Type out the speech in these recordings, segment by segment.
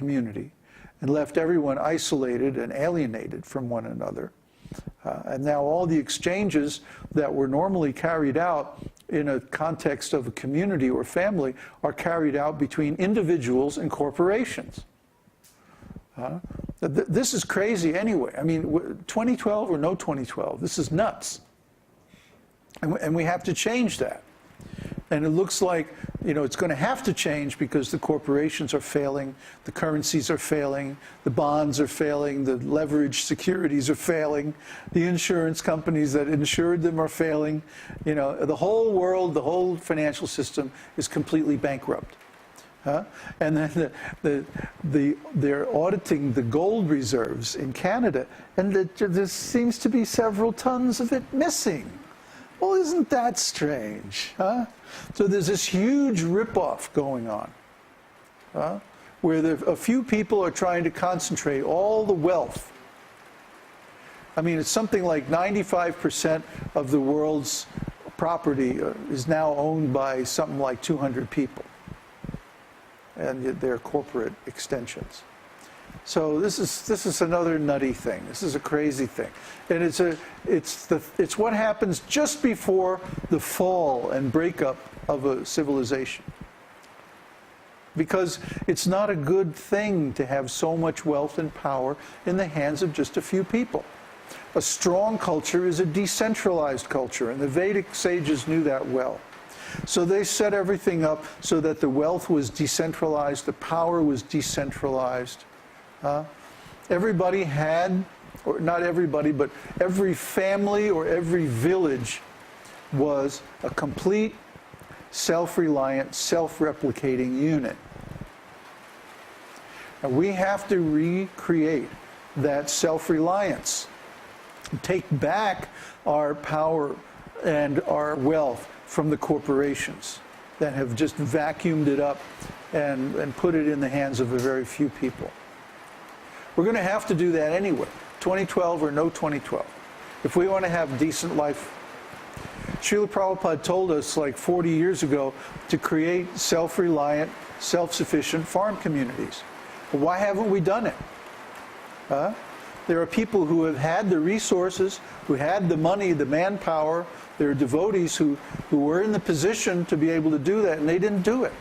community and left everyone isolated and alienated from one another. And now all the exchanges that were normally carried out in a context of a community or family are carried out between individuals and corporations. This is crazy anyway. I mean, 2012 or no 2012, this is nuts. And we have to change that. And it looks like, you know, it's going to have to change because the corporations are failing, the currencies are failing, the bonds are failing, the leveraged securities are failing, the insurance companies that insured them are failing. You know, the whole world, the whole financial system is completely bankrupt. And then they're auditing the gold reserves in Canada, and there seems to be several tons of it missing. Well, isn't that strange, huh? So there's this huge ripoff going on, where a few people are trying to concentrate all the wealth. I mean, it's something like 95% of the world's property is now owned by something like 200 people, and their corporate extensions. So this is another nutty thing. This is a crazy thing, and it's what happens just before the fall and breakup of a civilization. Because it's not a good thing to have so much wealth and power in the hands of just a few people. A strong culture is a decentralized culture, and the Vedic sages knew that well. So they set everything up so that the wealth was decentralized, the power was decentralized. Everybody had, or not everybody, but every family or every village was a complete, self-reliant, self-replicating unit. And we have to recreate that self-reliance, take back our power and our wealth from the corporations that have just vacuumed it up and put it in the hands of a very few people. We're going to have to do that anyway, 2012 or no 2012, if we want to have decent life. Srila Prabhupada told us like 40 years ago to create self-reliant, self-sufficient farm communities. Well, why haven't we done it? There are people who have had the resources, who had the money, the manpower. There are devotees who were in the position to be able to do that, and they didn't do it.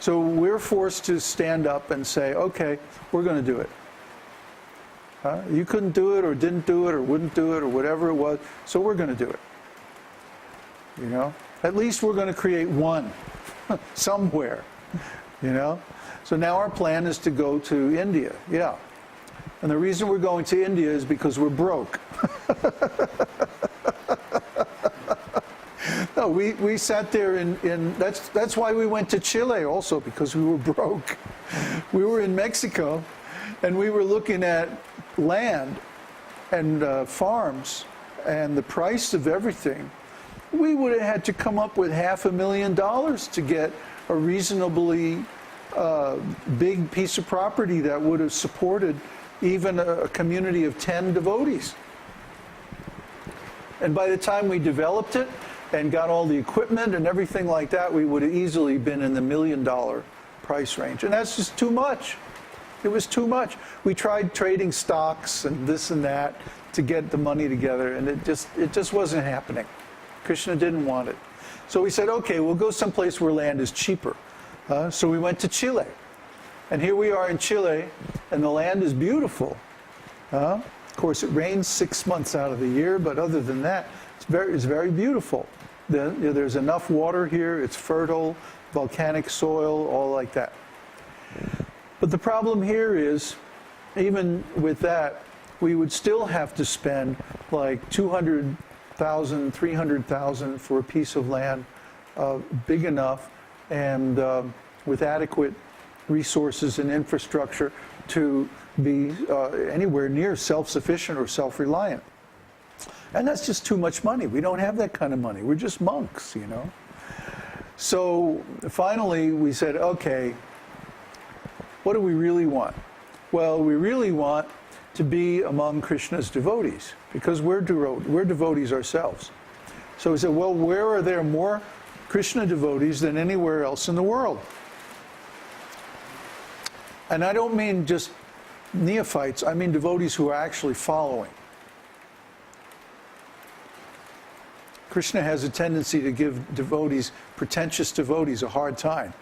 So we're forced to stand up and say, okay, we're going to do it. You couldn't do it, or didn't do it, or wouldn't do it, or whatever it was, so we're going to do it. You know? At least we're going to create one somewhere. You know? So now our plan is to go to India. Yeah. And the reason we're going to India is because we're broke. No, we sat there that's why we went to Chile also, because we were broke. We were in Mexico, and we were looking at land and farms and the price of everything. We would have had to come up with $500,000 to get a reasonably big piece of property that would have supported even a community of 10 devotees. And by the time we developed it and got all the equipment and everything like that, we would have easily been in the $1 million price range. And that's just too much. It was too much. We tried trading stocks and this and that to get the money together, and it just wasn't happening. Krishna didn't want it. So we said, okay, we'll go someplace where land is cheaper. So we went to Chile. And here we are in Chile, and the land is beautiful. Of course, it rains 6 months out of the year, but other than that, it's very beautiful. There's enough water here, it's fertile, volcanic soil, all like that. But the problem here is, even with that, we would still have to spend like $200,000, $300,000 for a piece of land big enough and with adequate resources and infrastructure to be anywhere near self-sufficient or self-reliant. And that's just too much money. We don't have that kind of money. We're just monks, you know. So finally we said, okay, what do we really want? Well, we really want to be among Krishna's devotees, because we're devotees ourselves. So we said, well, where are there more Krishna devotees than anywhere else in the world? And I don't mean just neophytes, I mean devotees who are actually following. Krishna has a tendency to give devotees, pretentious devotees, a hard time.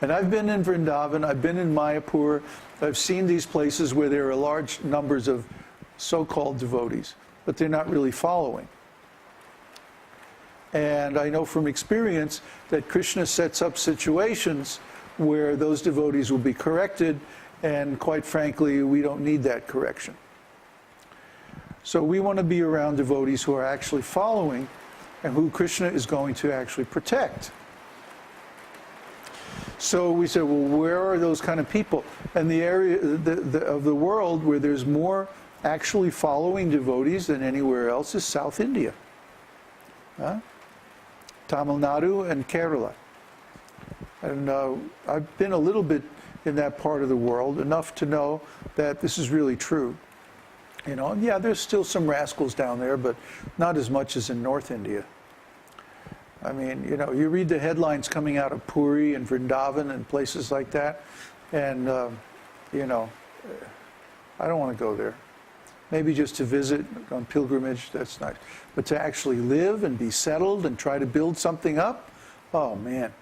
And I've been in Vrindavan, I've been in Mayapur, I've seen these places where there are large numbers of so-called devotees, but they're not really following. And I know from experience that Krishna sets up situations where those devotees will be corrected, and quite frankly, we don't need that correction. So we want to be around devotees who are actually following and who Krishna is going to actually protect. So we said, well, where are those kind of people? And the area of the world where there's more actually following devotees than anywhere else is South India. Tamil Nadu and Kerala. And I've been a little bit in that part of the world, enough to know that this is really true. You know, yeah, there's still some rascals down there, but not as much as in North India. I mean, you know, you read the headlines coming out of Puri and Vrindavan and places like that, and, you know, I don't want to go there. Maybe just to visit on pilgrimage, that's nice. But to actually live and be settled and try to build something up, oh man.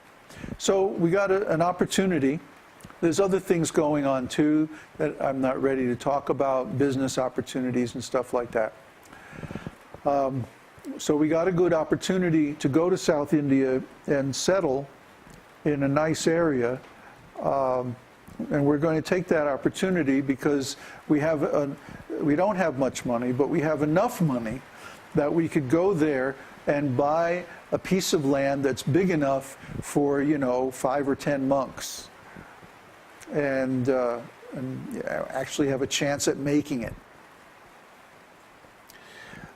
So we got an opportunity. There's other things going on too that I'm not ready to talk about, business opportunities and stuff like that. So we got a good opportunity to go to South India and settle in a nice area. And we're going to take that opportunity because we don't have much money, but we have enough money that we could go there and buy a piece of land that's big enough for, you know, 5 or 10 monks. And actually have a chance at making it.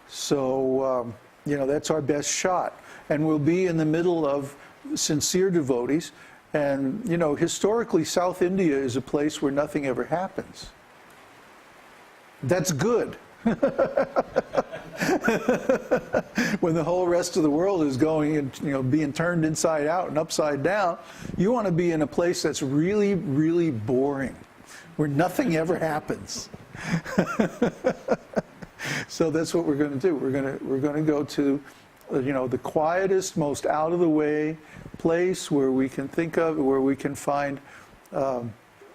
So, you know, that's our best shot. And we'll be in the middle of sincere devotees. And, you know, historically, South India is a place where nothing ever happens. That's good. When the whole rest of the world is going and, you know, being turned inside out and upside down, you want to be in a place that's really, really boring, where nothing ever happens. So that's what we're going to do. We're going to go to, you know, the quietest, most out of the way place where we can think of, where we can find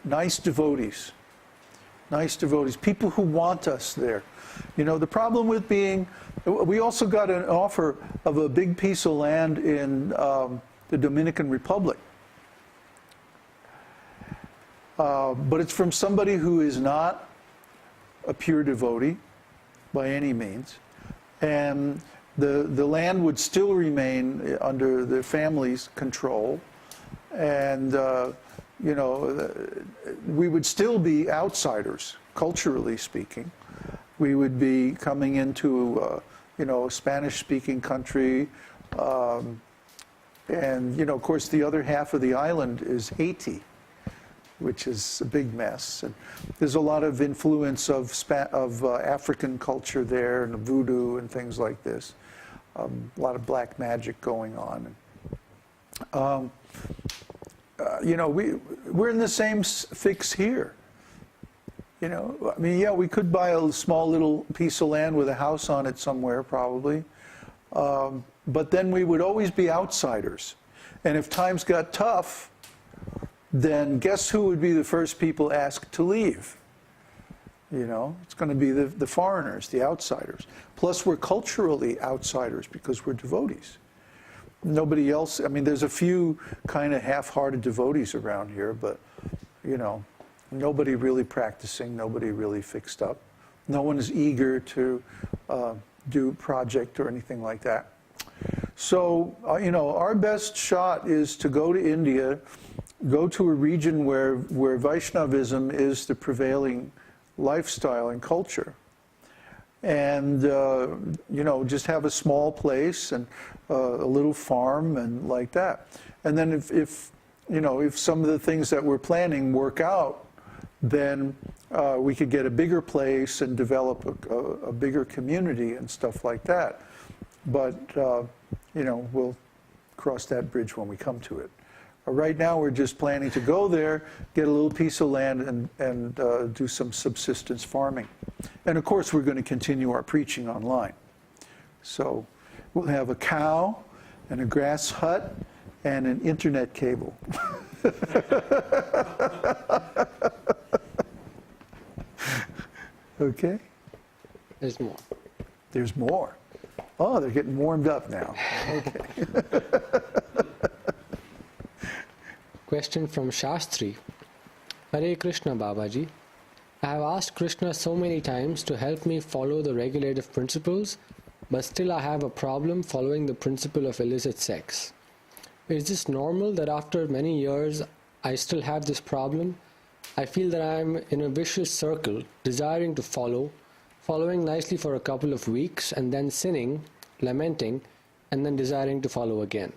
nice devotees. Nice devotees, people who want us there. You know, the problem with being, we also got an offer of a big piece of land in the Dominican Republic. But it's from somebody who is not a pure devotee by any means. And the land would still remain under the family's control. And you know, we would still be outsiders, culturally speaking. We would be coming into, you know, a Spanish-speaking country. And, you know, of course, the other half of the island is Haiti, which is a big mess. And there's a lot of influence of African culture there, and voodoo and things like this. A lot of black magic going on. You know, we're in the same fix here. You know, I mean, yeah, we could buy a small little piece of land with a house on it somewhere, probably. But then we would always be outsiders. And if times got tough, then guess who would be the first people asked to leave? You know, it's going to be the foreigners, the outsiders. Plus, we're culturally outsiders because we're devotees. Nobody else, I mean, there's a few kind of half-hearted devotees around here, but, you know, nobody really practicing, nobody really fixed up. No one is eager to do project or anything like that. So, you know, our best shot is to go to India, go to a region where Vaishnavism is the prevailing lifestyle and culture. And, you know, just have a small place and a little farm and like that. And then if you know, if some of the things that we're planning work out, then we could get a bigger place and develop a bigger community and stuff like that. But, you know, we'll cross that bridge when we come to it. Right now we're just planning to go there, get a little piece of land and do some subsistence farming. And of course we're going to continue our preaching online. So we'll have a cow and a grass hut and an internet cable. Okay? There's more. There's more. Oh, they're getting warmed up now. Okay. Question from Shastri. Hare Krishna Babaji. I have asked Krishna so many times to help me follow the regulative principles, but still I have a problem following the principle of illicit sex. Is this normal that after many years I still have this problem? I feel that I am in a vicious circle, desiring to following nicely for a couple of weeks, and then sinning, lamenting, and then desiring to follow again.